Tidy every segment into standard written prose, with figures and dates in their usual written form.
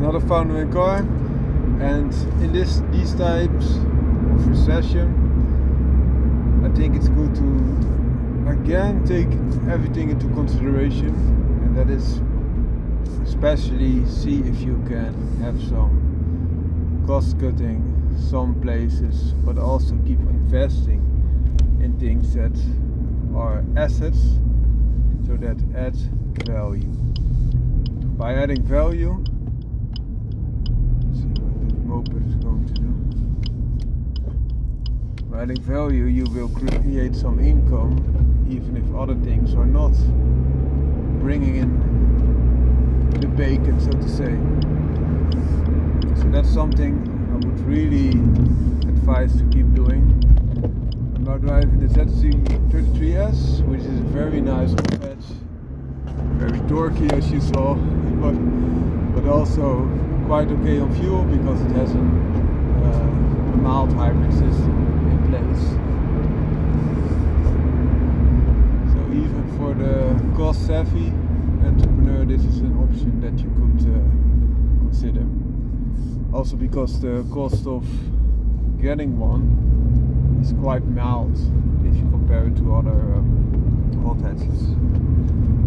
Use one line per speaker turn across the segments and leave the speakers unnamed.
another founder in car, and in these times of recession, I think it's good to again take everything into consideration, and that is especially see if you can have some cost cutting some places, but also keep investing in things that are assets, so that add value. By adding value, let's see what this moped is going to do. By adding value, you will create some income, even if other things are not bringing in the bacon, so to say. So that's something I would really advise to keep doing. I'm now driving the ZC33S, which is a very nice moped, very torquey as you saw, but also quite okay on fuel because it has a mild hybrid system in place. So even for the cost savvy entrepreneur, this is an option that you could consider. Also because the cost of getting one is quite mild if you compare it to other hot hatches.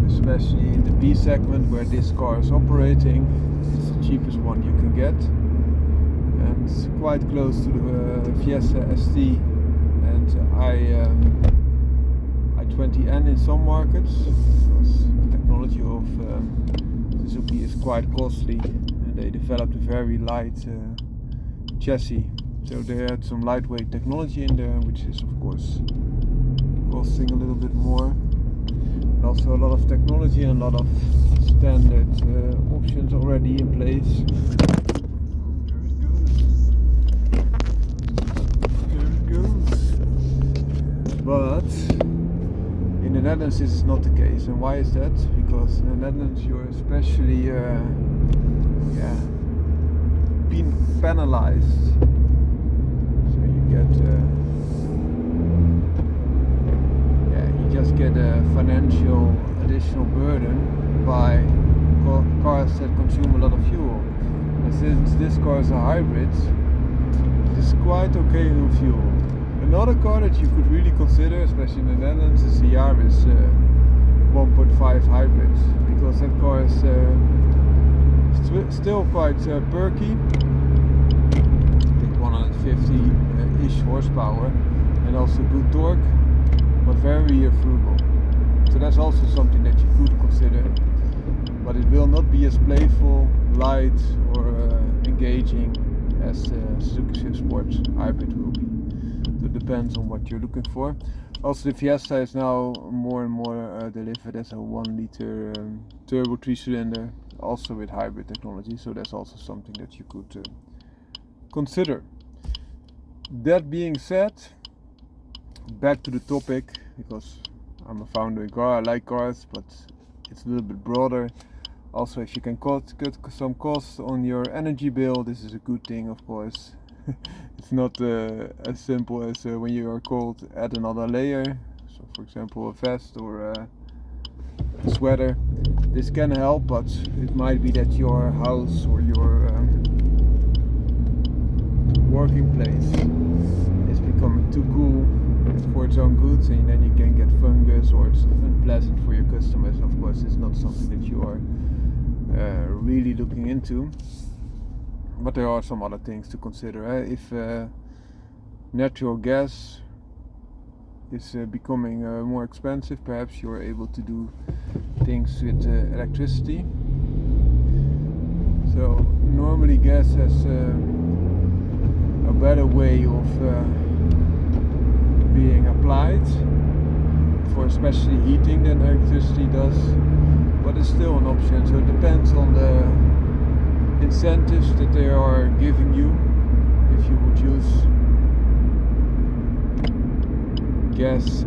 Especially in the B segment where this car is operating, it's the cheapest one you can get, and it's quite close to the Fiesta ST and i20N in some markets, because the technology of Suzuki is quite costly, and they developed a very light chassis, so they had some lightweight technology in there, which is of course costing a little bit more. And also a lot of technology and a lot of standard options already in place. There it goes. There it goes. But in the Netherlands this is not the case. And why is that? Because in the Netherlands you're especially being penalized. So you get just get a financial additional burden by cars that consume a lot of fuel. And since this car is a hybrid, it is quite okay on fuel. Another car that you could really consider, especially in the Netherlands, is the Yaris 1.5 hybrid, because that car is still quite perky. I think 150-ish horsepower, and also good torque, but very frugal. So that's also something that you could consider, but it will not be as playful, light or engaging as Suzuki Swift Sport Hybrid will be. So it depends on what you're looking for. Also the Fiesta is now more and more delivered as a 1 liter turbo 3-cylinder, also with hybrid technology, so that's also something that you could consider. That being said, back to the topic, because I'm a founder in car, I like cars, but it's a little bit broader. Also, if you can cut some costs on your energy bill, this is a good thing, of course. It's not as simple as when you are cold, add another layer. So for example a vest or a sweater. This can help, but it might be that your house or your working place is becoming too cool for its own goods, and then you can get fungus, or it's unpleasant for your customers. Of course, it's not something that you are really looking into, but there are some other things to consider. If natural gas is becoming more expensive, perhaps you're able to do things with electricity. So normally gas has a better way of being applied for especially heating than electricity does, but it's still an option. So it depends on the incentives that they are giving you. If you would use gas,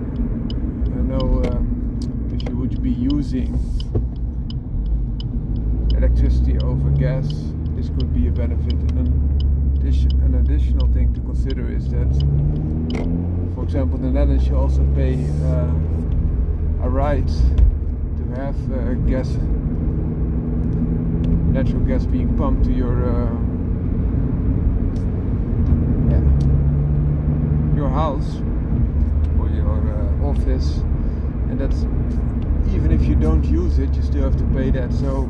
if you would be using electricity over gas, this could be a benefit. And an additional thing to consider is that, for example, in the Netherlands you also pay a right to have gas natural gas being pumped to your house or your office, and that's even if you don't use it, you still have to pay that. So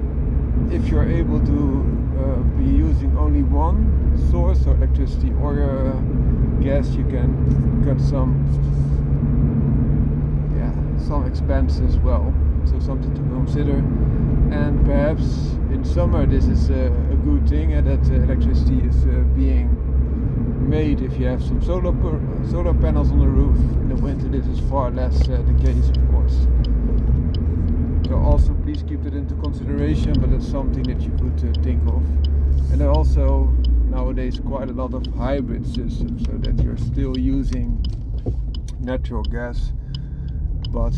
if you're able to be using only one source of electricity or gas, you can cut some expense as well. So something to consider. And perhaps in summer this is a good thing, that electricity is being made if you have some solar panels on the roof. In the winter this is far less the case, of course. So also please keep that into consideration, but it's something that you could think of. And there are also nowadays quite a lot of hybrid systems, so that you're still using natural gas, but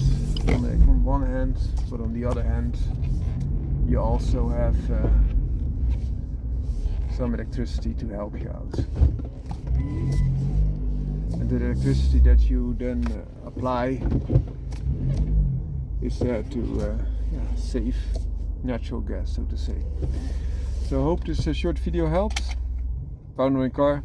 on one hand, but on the other hand, you also have some electricity to help you out. And the electricity that you then apply is there to save natural gas, so to say. So I hope this short video helps. Founder in car.